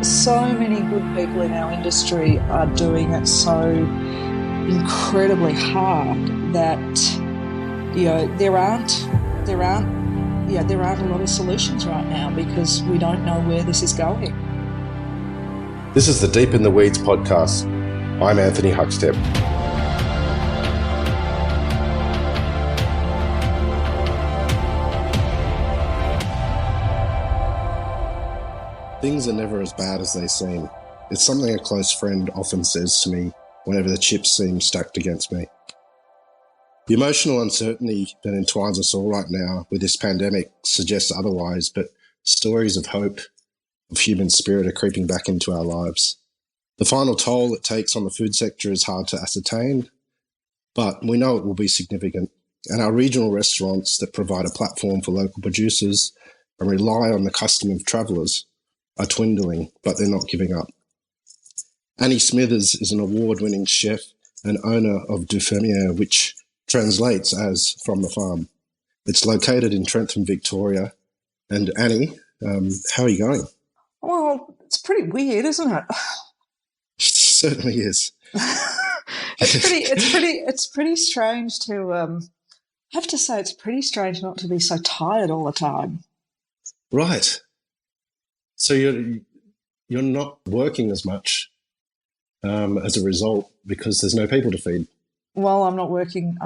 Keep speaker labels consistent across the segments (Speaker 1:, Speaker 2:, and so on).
Speaker 1: So many good people in our industry are doing it so incredibly hard that there aren't a lot of solutions right now because we don't know where this is going.
Speaker 2: This is the Deep in the Weeds podcast. I'm Anthony Huckstep. Things are never as bad as they seem. It's something a close friend often says to me whenever the chips seem stacked against me. The emotional uncertainty that entwines us all right now with this pandemic suggests otherwise, but stories of hope, of human spirit are creeping back into our lives. The final toll it takes on the food sector is hard to ascertain, but we know it will be significant. And our regional restaurants that provide a platform for local producers and rely on the custom of travellers are dwindling, but they're not giving up. Annie Smithers is an award-winning chef and owner of Fermier, which translates as from the farm. It's located in Trentham, Victoria. And Annie, how are you going?
Speaker 1: Well, it's pretty weird, isn't it?
Speaker 2: It certainly is.
Speaker 1: It's pretty strange to I have to say it's pretty strange not to be so tired all the time.
Speaker 2: Right. So you're not working as much as a result because there's no people to feed.
Speaker 1: Well, I'm not working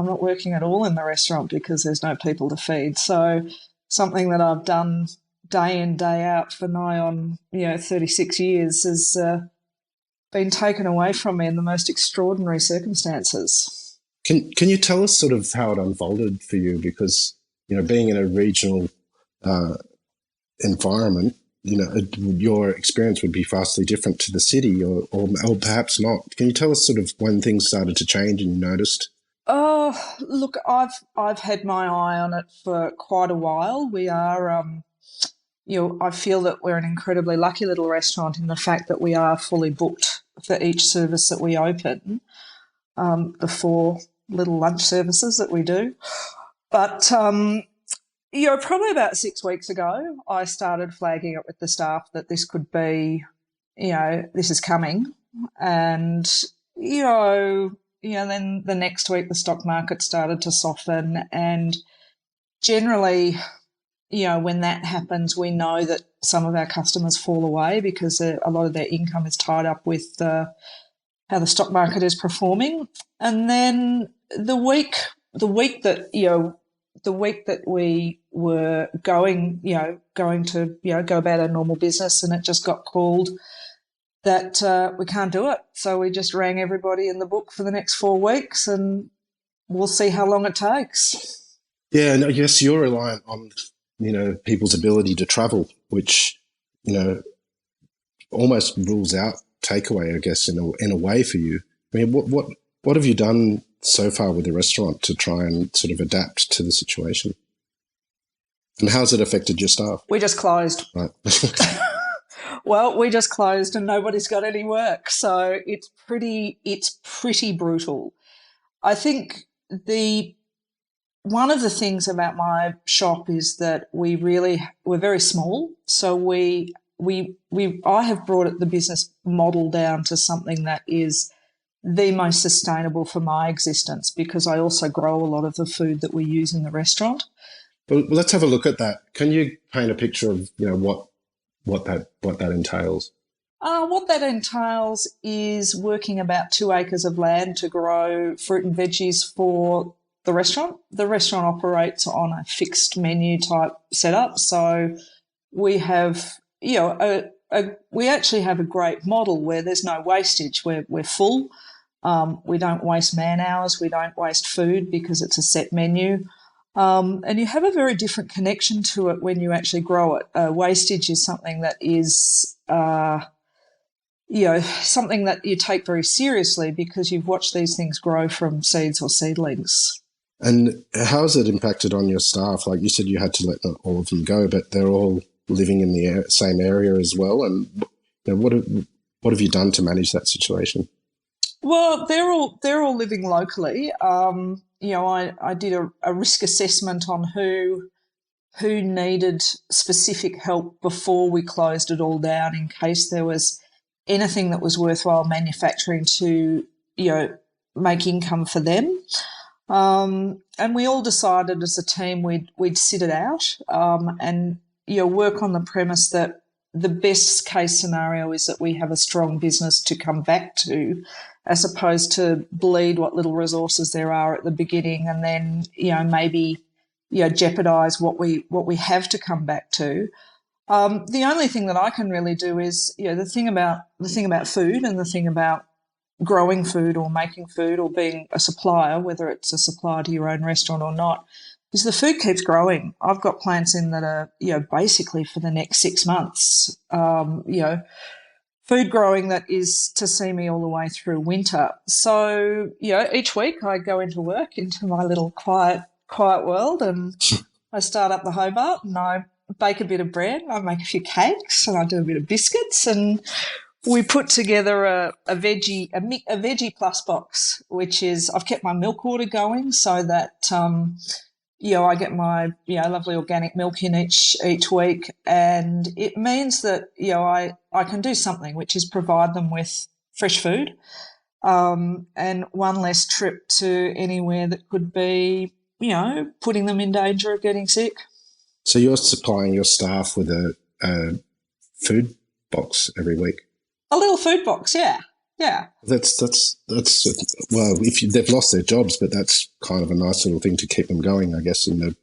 Speaker 1: at all in the restaurant because there's no people to feed. So something that I've done day in, day out for nigh on 36 years has been taken away from me in the most extraordinary circumstances.
Speaker 2: Can you tell us sort of how it unfolded for you? Because being in a regional environment, your experience would be vastly different to the city, or perhaps not. Can you tell us sort of when things started to change and you noticed?
Speaker 1: Oh, look, I've had my eye on it for quite a while. We are, I feel that we're an incredibly lucky little restaurant in the fact that we are fully booked for each service that we open, the 4 little lunch services that we do. But probably about 6 weeks ago, I started flagging it with the staff that this could be, this is coming. And, then the next week the stock market started to soften. And generally, when that happens, we know that some of our customers fall away because a lot of their income is tied up with how the stock market is performing. And then the week that we were going to go about our normal business, and it just got called that we can't do it. So we just rang everybody in the book for the next 4 weeks, and we'll see how long it takes.
Speaker 2: Yeah, and I guess you're reliant on people's ability to travel, which almost rules out takeaway, I guess, in a way for you. I mean, what have you done so far with the restaurant to try and sort of adapt to the situation? And how's it affected your staff?
Speaker 1: We just closed.
Speaker 2: Right.
Speaker 1: Well, we just closed and nobody's got any work. So it's pretty brutal. I think one of the things about my shop is that we're very small. So I have brought the business model down to something that is the most sustainable for my existence, because I also grow a lot of the food that we use in the restaurant.
Speaker 2: Well, let's have a look at that. Can you paint a picture of what that entails?
Speaker 1: What that entails is working about 2 acres of land to grow fruit and veggies for the restaurant. The restaurant operates on a fixed menu type setup, so we have we actually have a great model where there's no wastage. We're full. We don't waste man hours. We don't waste food because it's a set menu. And you have a very different connection to it when you actually grow it. Wastage is something that is, something that you take very seriously because you've watched these things grow from seeds or seedlings.
Speaker 2: And how has it impacted on your staff? Like you said, you had to let all of them go, but they're all living in the same area as well. And what have you done to manage that situation?
Speaker 1: Well, they're all living locally. I did a risk assessment on who who needed specific help before we closed it all down in case there was anything that was worthwhile manufacturing to, make income for them. And we all decided as a team we'd sit it out and work on the premise that the best case scenario is that we have a strong business to come back to, as opposed to bleed what little resources there are at the beginning and then maybe jeopardise what we have to come back to. The only thing that I can really do is the thing about food and the thing about growing food or making food or being a supplier, whether it's a supplier to your own restaurant or not, is the food keeps growing. I've got plants in that are, basically for the next 6 months, food growing that is to see me all the way through winter. So, each week I go into work, into my little quiet world, and I start up the Hobart and I bake a bit of bread, I make a few cakes and I do a bit of biscuits, and we put together a veggie plus box, which is I've kept my milk order going so that I get my lovely organic milk in each week, and it means that I can do something, which is provide them with fresh food, and one less trip to anywhere that could be putting them in danger of getting sick.
Speaker 2: So you're supplying your staff with a food box every week?
Speaker 1: A little food box, yeah.
Speaker 2: That's well, they've lost their jobs, but that's kind of a nice little thing to keep them going, I guess, in the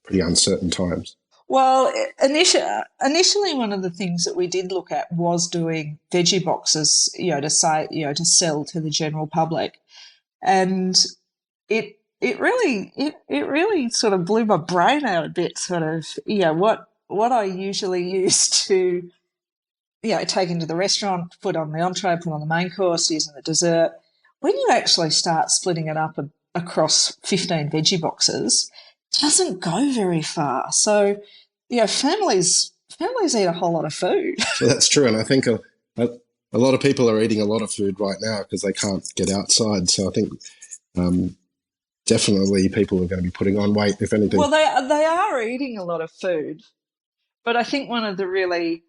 Speaker 2: pretty uncertain times.
Speaker 1: Well, initially one of the things that we did look at was doing veggie boxes, to sell to the general public, and it really sort of blew my brain out a bit. Sort of, what I usually use to take into the restaurant, put on the entree, put on the main course, using the dessert. When you actually start splitting it up across 15 veggie boxes, it doesn't go very far. So, families eat a whole lot of food.
Speaker 2: Well, that's true, and I think a lot of people are eating a lot of food right now because they can't get outside. So I think definitely people are going to be putting on weight, if anything.
Speaker 1: Well, they are eating a lot of food, but I think one of the really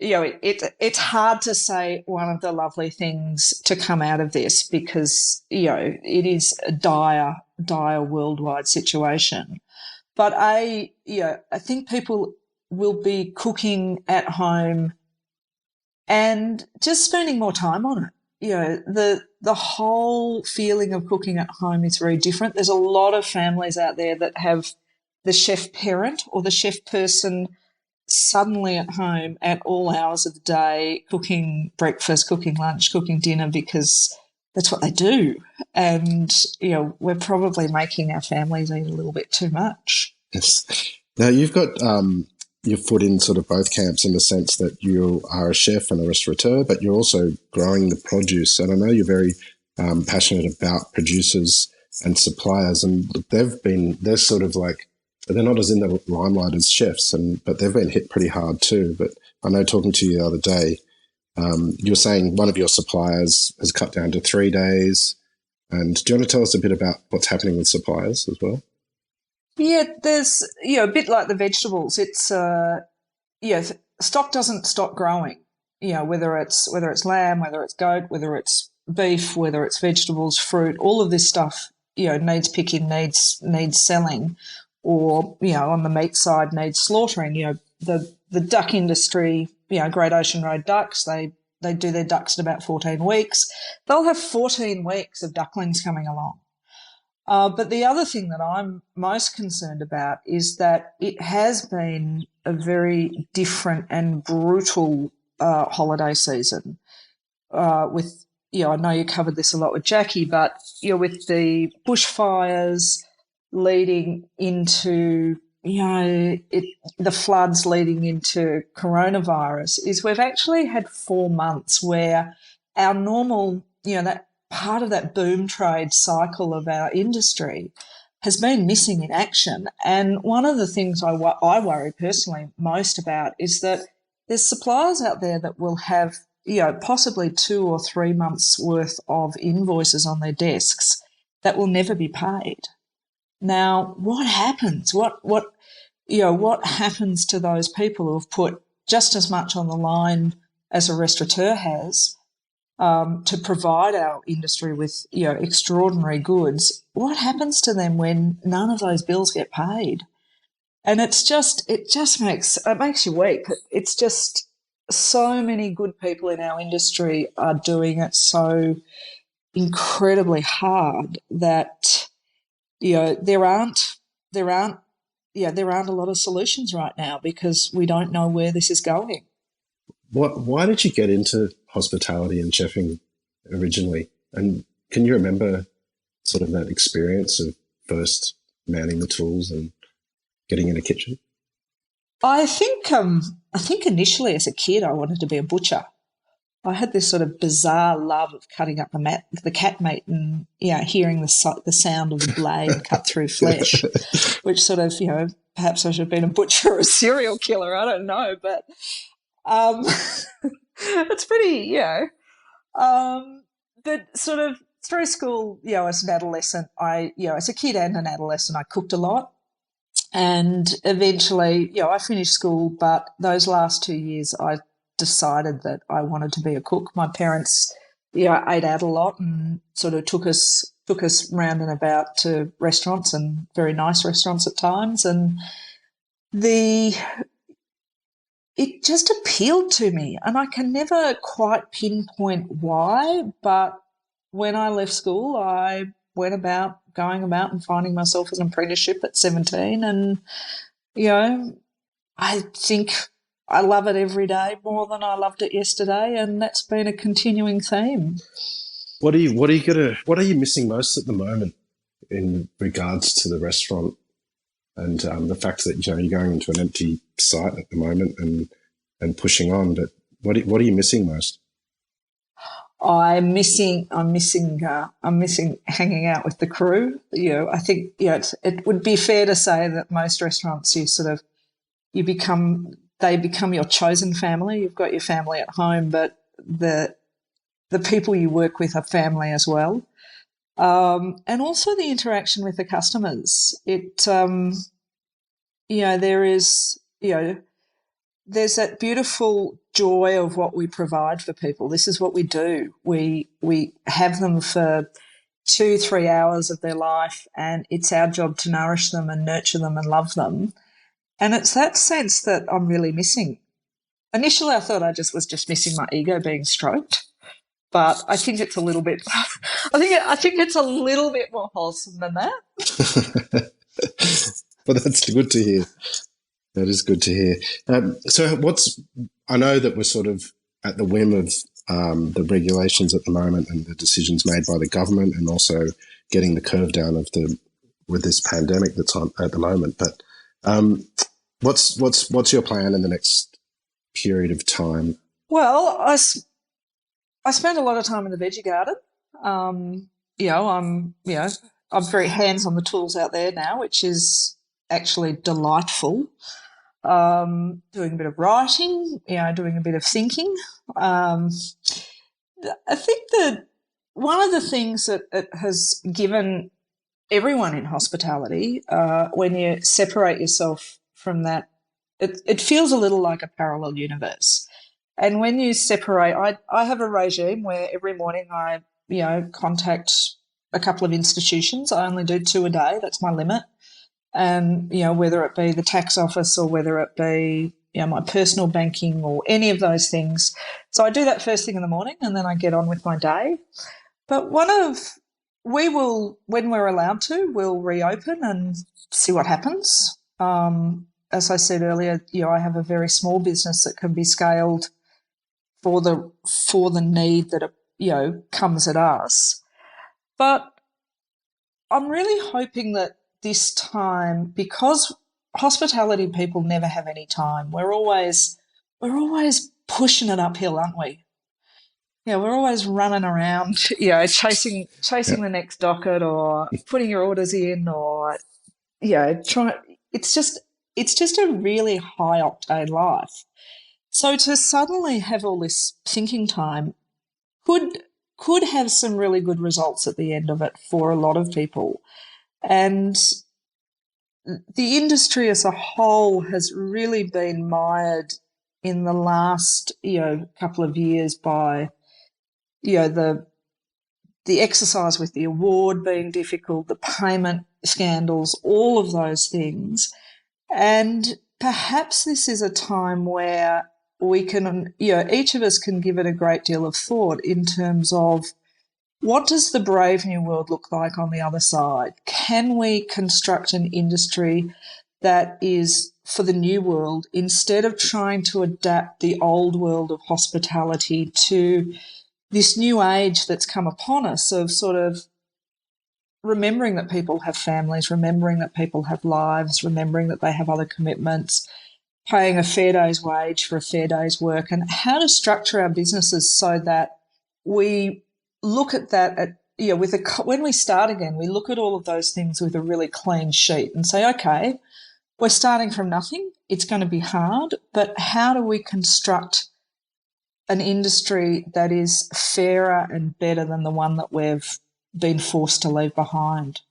Speaker 1: it's hard to say one of the lovely things to come out of this because, it is a dire worldwide situation. But I think people will be cooking at home and just spending more time on it. The whole feeling of cooking at home is very different. There's a lot of families out there that have the chef parent or the chef person suddenly at home at all hours of the day, cooking breakfast, cooking lunch, cooking dinner, because that's what they do. And, we're probably making our families eat a little bit too much.
Speaker 2: Yes. Now, you've got your foot in sort of both camps in the sense that you are a chef and a restaurateur, but you're also growing the produce. And I know you're very passionate about producers and suppliers, and they're sort of like, they're not as in the limelight as chefs, but they've been hit pretty hard too. But I know talking to you the other day, you're saying one of your suppliers has cut down to 3 days. And do you want to tell us a bit about what's happening with suppliers as well?
Speaker 1: Yeah, there's, a bit like the vegetables. It's, stock doesn't stop growing, whether it's lamb, whether it's goat, whether it's beef, whether it's vegetables, fruit, all of this stuff, needs picking, needs selling. Or, on the meat side, needs slaughtering. The duck industry, Great Ocean Road ducks, they do their ducks in about 14 weeks. They'll have 14 weeks of ducklings coming along. But the other thing that I'm most concerned about is that it has been a very different and brutal holiday season with, I know you covered this a lot with Jackie, but, with the bushfires leading into, the floods leading into coronavirus, is we've actually had 4 months where our normal, that part of that boom trade cycle of our industry has been missing in action. And one of the things I worry personally most about is that there's suppliers out there that will have, possibly 2 or 3 months worth of invoices on their desks that will never be paid. Now, what happens? What what happens to those people who have put just as much on the line as a restaurateur has to provide our industry with, extraordinary goods? What happens to them when none of those bills get paid? And it makes you weep. It's just so many good people in our industry are doing it so incredibly hard that, there aren't a lot of solutions right now because we don't know where this is going.
Speaker 2: Why did you get into hospitality and chefing originally? And can you remember sort of that experience of first manning the tools and getting in a kitchen?
Speaker 1: I think initially as a kid I wanted to be a butcher. I had this sort of bizarre love of cutting up the cat meat and hearing the sound of the blade cut through flesh, which sort of perhaps I should have been a butcher or a serial killer. I don't know, but it's pretty But sort of through school, as an adolescent, as a kid and an adolescent, I cooked a lot. And eventually, I finished school, but those last 2 years I decided that I wanted to be a cook. My parents, ate out a lot and sort of took us round and about to restaurants, and very nice restaurants at times. And it just appealed to me, and I can never quite pinpoint why, but when I left school, I went about going about and finding myself as an apprenticeship at 17, and I think I love it every day more than I loved it yesterday, and that's been a continuing theme.
Speaker 2: What are you missing most at the moment in regards to the restaurant and the fact that you're going into an empty site at the moment and pushing on? But what are you missing most?
Speaker 1: I'm missing hanging out with the crew. I think it would be fair to say that most restaurants they become your chosen family. You've got your family at home, but the people you work with are family as well, and also the interaction with the customers. There's that beautiful joy of what we provide for people. This is what we do. We have them for 2-3 hours of their life, and it's our job to nourish them and nurture them and love them. And it's that sense that I'm really missing. Initially, I thought I was just missing my ego being stroked, but I think it's a little bit. I think it's a little bit more wholesome than that.
Speaker 2: Well, that's good to hear. That is good to hear. So I know that we're sort of at the whim of the regulations at the moment and the decisions made by the government, and also getting the curve down with this pandemic that's on at the moment. But what's your plan in the next period of time?
Speaker 1: Well, I spend a lot of time in the veggie garden. I'm very hands on the tools out there now, which is actually delightful. Doing a bit of writing, doing a bit of thinking. I think that one of the things that it has given everyone in hospitality, when you separate yourself from that, it feels a little like a parallel universe. And when you separate, I have a regime where every morning I, contact a couple of institutions. I only do 2 a day. That's my limit. And, whether it be the tax office or whether it be, my personal banking or any of those things. So I do that first thing in the morning, and then I get on with my day. But when we're allowed to, we'll reopen and see what happens. As I said earlier, I have a very small business that can be scaled for the need that, comes at us. But I'm really hoping that this time, because hospitality people never have any time, we're always pushing it uphill, aren't we? We're always running around, chasing the next docket, or putting your orders in, or trying. It's just a really high octane life. So to suddenly have all this thinking time could have some really good results at the end of it for a lot of people. And the industry as a whole has really been mired in the last, couple of years by, the exercise with the award being difficult, the payment scandals, all of those things. And perhaps this is a time where we can, each of us can give it a great deal of thought in terms of what does the brave new world look like on the other side? Can we construct an industry that is for the new world instead of trying to adapt the old world of hospitality to this new age that's come upon us of sort of remembering that people have families, remembering that people have lives, remembering that they have other commitments, paying a fair day's wage for a fair day's work, and how to structure our businesses so that we look at that when we start again, we look at all of those things with a really clean sheet and say, okay, we're starting from nothing. It's going to be hard, but how do we construct an industry that is fairer and better than the one that we've been forced to leave behind?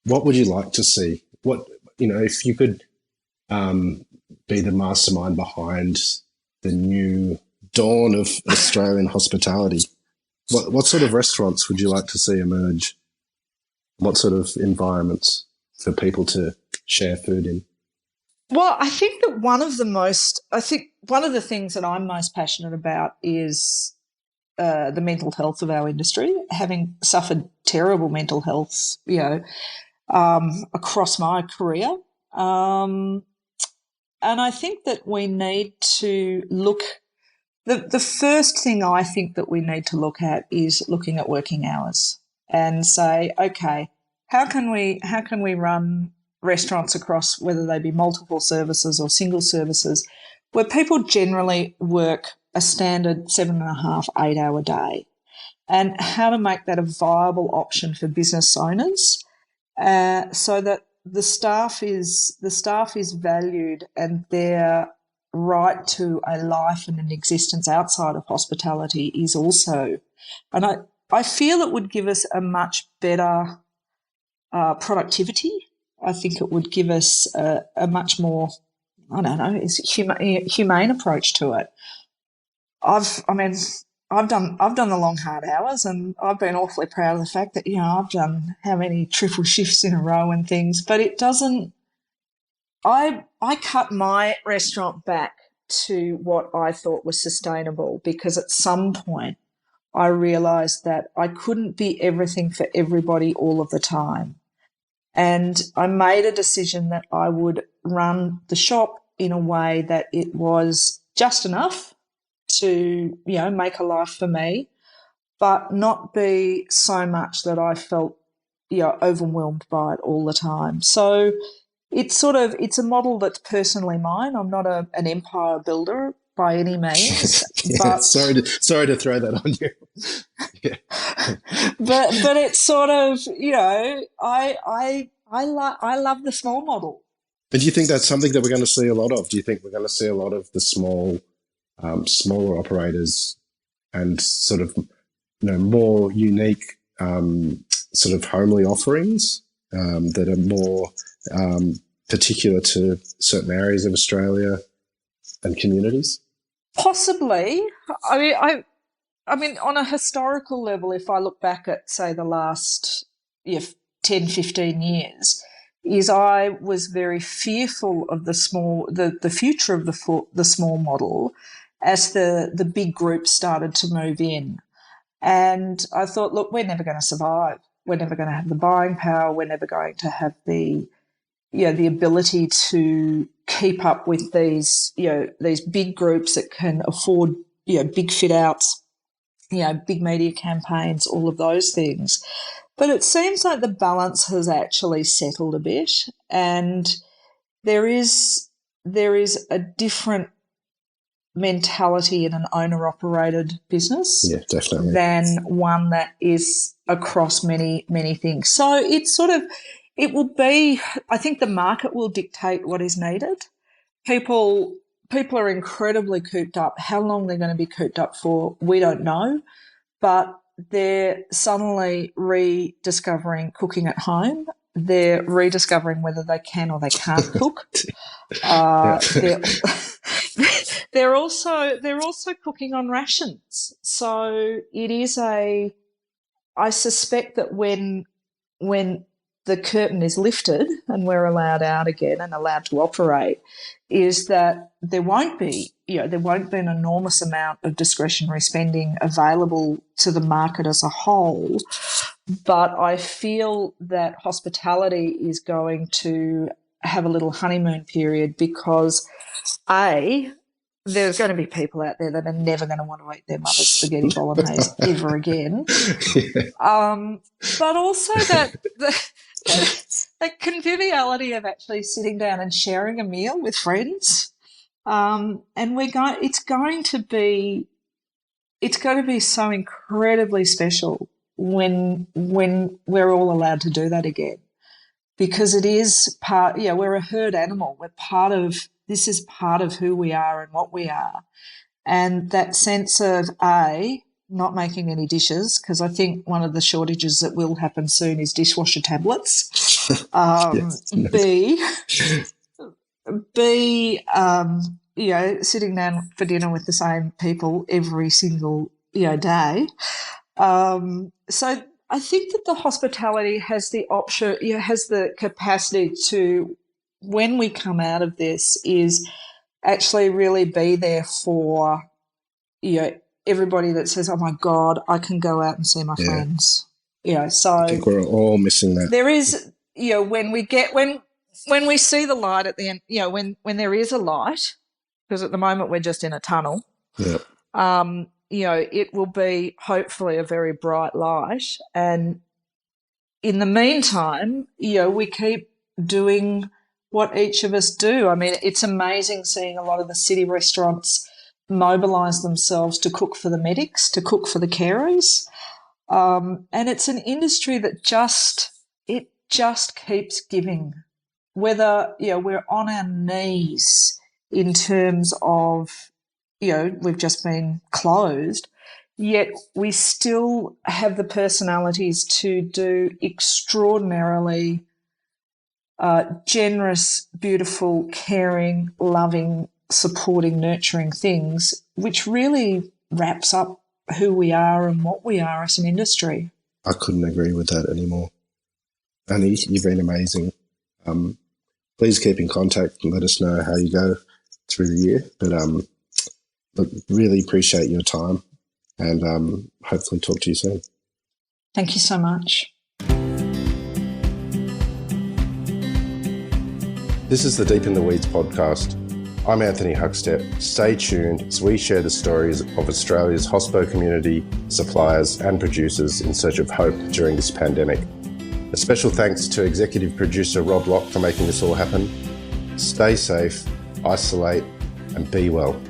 Speaker 2: What would you like to see? If you could be the mastermind behind the new dawn of Australian hospitality, what sort of restaurants would you like to see emerge? What sort of environments for people to share food in?
Speaker 1: Well, I think that one of the things that I'm most passionate about is the mental health of our industry, having suffered terrible mental health, across my career. And I think that we need to look. The first thing I think that we need to look at is looking at working hours and say, okay, how can we run restaurants across, whether they be multiple services or single services, where people generally work a standard 7.5, 8 hour day, and how to make that a viable option for business owners, so that the staff is valued and their right to a life and an existence outside of hospitality is also. And I feel it would give us a much better productivity. I think it would give us a much more, humane approach to it. I've done the long hard hours, and I've been awfully proud of the fact that I've done how many triple shifts in a row and things, but it doesn't. I cut my restaurant back to what I thought was sustainable because at some point I realised that I couldn't be everything for everybody all of the time. And I made a decision that I would run the shop in a way that it was just enough to, make a life for me, but not be so much that I felt, overwhelmed by it all the time. So it's a model that's personally mine. I'm not an empire builder by any means.
Speaker 2: But sorry to throw that on you. Yeah.
Speaker 1: but it's sort of, I love the small model.
Speaker 2: And do you think that's something that we're going to see a lot of? Do you think we're going to see a lot of the smaller operators and sort of, more unique, sort of homely offerings that are more particular to certain areas of Australia and communities?
Speaker 1: Possibly. I mean, on a historical level, if I look back at, say, the last 10, 15 years, is I was very fearful of the future of the small model as the big groups started to move in. And I thought, look, we're never going to survive. We're never going to have the buying power. We're never going to have the ability to keep up with these big groups that can afford, big fit outs, big media campaigns, all of those things. But it seems like the balance has actually settled a bit, and there is a different mentality in an owner-operated business,
Speaker 2: definitely,
Speaker 1: than one that is across many, many things. So it will be, I think the market will dictate what is needed. People are incredibly cooped up. How long they're going to be cooped up for, we don't know, but they're suddenly rediscovering cooking at home. they're rediscovering whether they can or they can't cook. They're also cooking on rations. So it is I suspect that when the curtain is lifted and we're allowed out again and allowed to operate, is that there won't be an enormous amount of discretionary spending available to the market as a whole. But I feel that hospitality is going to have a little honeymoon period because, there's going to be people out there that are never going to want to eat their mother's spaghetti bolognese ever again. But also that the conviviality of actually sitting down and sharing a meal with friends. And it's going to be so incredibly special when we're all allowed to do that again. Because it is we're a herd animal. This is part of who we are and what we are. And that sense of not making any dishes, because I think one of the shortages that will happen soon is dishwasher tablets. B, sitting down for dinner with the same people every single day. So I think that the hospitality has the option, has the capacity to, when we come out of this, is actually really be there for, everybody that says, "Oh my God, I can go out and see my friends." So
Speaker 2: I think we're all missing that.
Speaker 1: There is, when we see the light at the end, when there is a light, because at the moment we're just in a tunnel.
Speaker 2: Yeah.
Speaker 1: It will be hopefully a very bright light. And in the meantime, we keep doing what each of us do. I mean, it's amazing seeing a lot of the city restaurants mobilise themselves to cook for the medics, to cook for the carers. And it's an industry that just keeps giving. Whether, we're on our knees in terms of, we've just been closed, yet we still have the personalities to do extraordinarily generous, beautiful, caring, loving, supporting, nurturing things, which really wraps up who we are and what we are as an industry.
Speaker 2: I couldn't agree with that anymore. Annie, you've been amazing. Please keep in contact and let us know how you go through the year. But really appreciate your time and hopefully talk to you soon.
Speaker 1: Thank you so much.
Speaker 2: This is the Deep in the Weeds podcast. I'm Anthony Huckstep. Stay tuned as we share the stories of Australia's hospo community, suppliers and producers in search of hope during this pandemic. A special thanks to executive producer Rob Locke for making this all happen. Stay safe, isolate and be well.